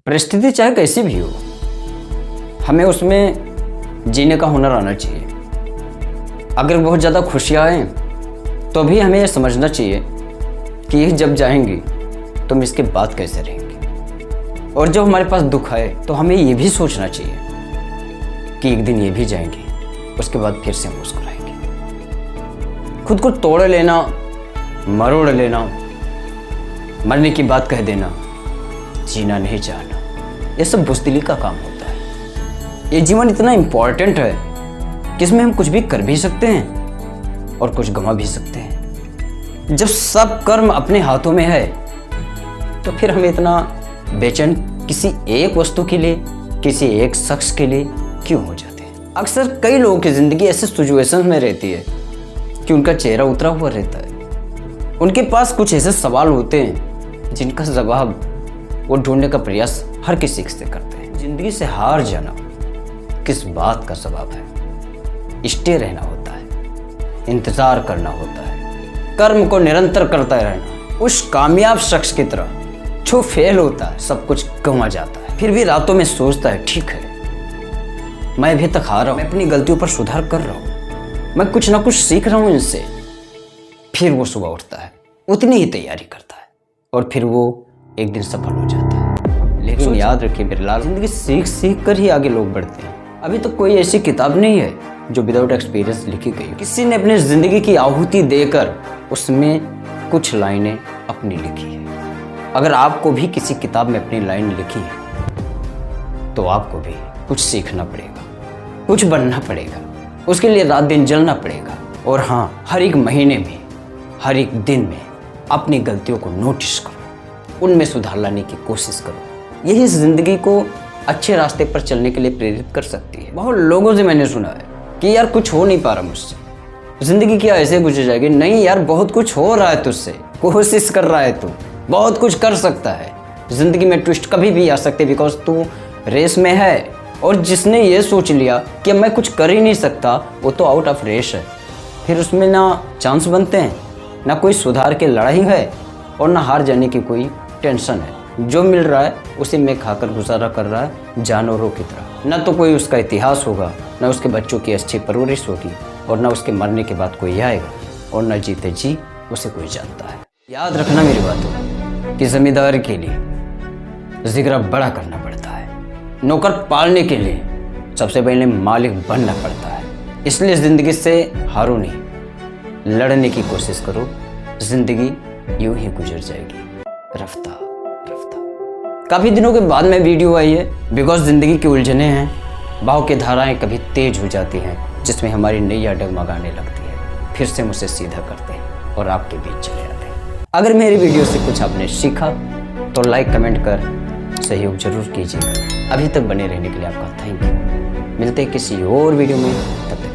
परिस्थिति चाहे कैसी भी हो, हमें उसमें जीने का हुनर आना चाहिए। अगर बहुत ज़्यादा खुशियाँ आएँ तो भी हमें यह समझना चाहिए कि ये जब जाएंगी तो हम इसके बाद कैसे रहेंगे। और जब हमारे पास दुख आए तो हमें ये भी सोचना चाहिए कि एक दिन ये भी जाएंगे, उसके बाद फिर से मुस्कुराएंगे। खुद को तोड़ लेना, मरोड़ लेना, मरने की बात कह देना, जीना नहीं चाहना, ये सब बुज़दिली का काम होता है। ये जीवन इतना इम्पोर्टेंट है कि इसमें हम कुछ भी कर भी सकते हैं और कुछ गंवा भी सकते हैं। जब सब कर्म अपने हाथों में है तो फिर हमें इतना बेचैन किसी एक वस्तु के लिए, किसी एक शख्स के लिए क्यों हो जाते हैं। अक्सर कई लोगों की ज़िंदगी ऐसे सिचुएशंस में रहती है कि उनका चेहरा उतरा हुआ रहता है। उनके पास कुछ ऐसे सवाल होते हैं जिनका जवाब वो ढूंढने का प्रयास हर किसी से करते हैं। ज़िंदगी से हार जाना किस बात का सबब है? स्टे रहना होता है, इंतज़ार करना होता है, कर्म को निरंतर करता रहना। उस कामयाब शख्स की तरह जो फेल होता है, सब कुछ गंवा जाता है, फिर भी रातों में सोचता है ठीक है मैं अभी तक हारा हूँ, मैं अपनी गलतियों पर सुधार कर रहा हूँ, मैं कुछ ना कुछ सीख रहा हूँ इनसे। फिर वो सुबह उठता है, उतनी ही तैयारी करता है और फिर वो एक दिन सफल हो जाता है। लेकिन याद रखिए मेरे लाल, जिंदगी सीख सीख कर ही आगे लोग बढ़ते हैं। अभी तो कोई ऐसी किताब नहीं है जो विदाउट एक्सपीरियंस लिखी गई। किसी ने अपनी जिंदगी की आहुति देकर उसमें कुछ लाइनें अपनी लिखी है। अगर आपको भी किसी किताब में अपनी लाइन लिखी है तो आपको भी कुछ सीखना पड़ेगा, कुछ बनना पड़ेगा, उसके लिए रात दिन जलना पड़ेगा। और हाँ, हर एक महीने में, हर एक दिन में अपनी गलतियों को नोटिस करो, उनमें सुधार लाने की कोशिश करो। यही ज़िंदगी को अच्छे रास्ते पर चलने के लिए प्रेरित कर सकती है। बहुत लोगों से मैंने सुना है कि यार कुछ हो नहीं पा रहा मुझसे, ज़िंदगी क्या ऐसे गुजर जाएगी। नहीं यार, बहुत कुछ हो रहा है तुझसे, कोशिश कर रहा है तू, बहुत कुछ कर सकता है। ज़िंदगी में ट्विस्ट कभी भी आ सकते, बिकॉज तू रेस में है। और जिसने ये सोच लिया कि मैं कुछ कर ही नहीं सकता, वो तो आउट ऑफ रेस है। फिर उसमें ना चांस बनते हैं, ना कोई सुधार की लड़ाई है और ना हार जाने की कोई टेंशन है। जो मिल रहा है उसे में खाकर गुजारा कर रहा है जानवरों की तरह। ना तो कोई उसका इतिहास होगा, ना उसके बच्चों की अच्छी परवरिश होगी, और ना उसके मरने के बाद कोई आएगा, और ना जीते जी उसे कोई जानता है। याद रखना मेरी बातों कि ज़मींदार के लिए जिगरा बड़ा करना पड़ता है, नौकर पालने के लिए सबसे पहले मालिक बनना पड़ता है। इसलिए ज़िंदगी से हारो नहीं, लड़ने की कोशिश करो। ज़िंदगी यूं ही गुजर जाएगी रफ्ता रफ्ता। काफ़ी दिनों के बाद में वीडियो आई है, बिकॉज ज़िंदगी की उलझने हैं, बहाव की धाराएं कभी तेज हो जाती हैं, जिसमें हमारी नैया डगमगाने लगती है। फिर से मुझे सीधा करते हैं और आपके बीच चले आते हैं। अगर मेरी वीडियो से कुछ आपने सीखा तो लाइक कमेंट कर सहयोग जरूर कीजिएगा। अभी तक बने रहने के लिए आपका थैंक यू। मिलते हैं किसी और वीडियो में, तब तक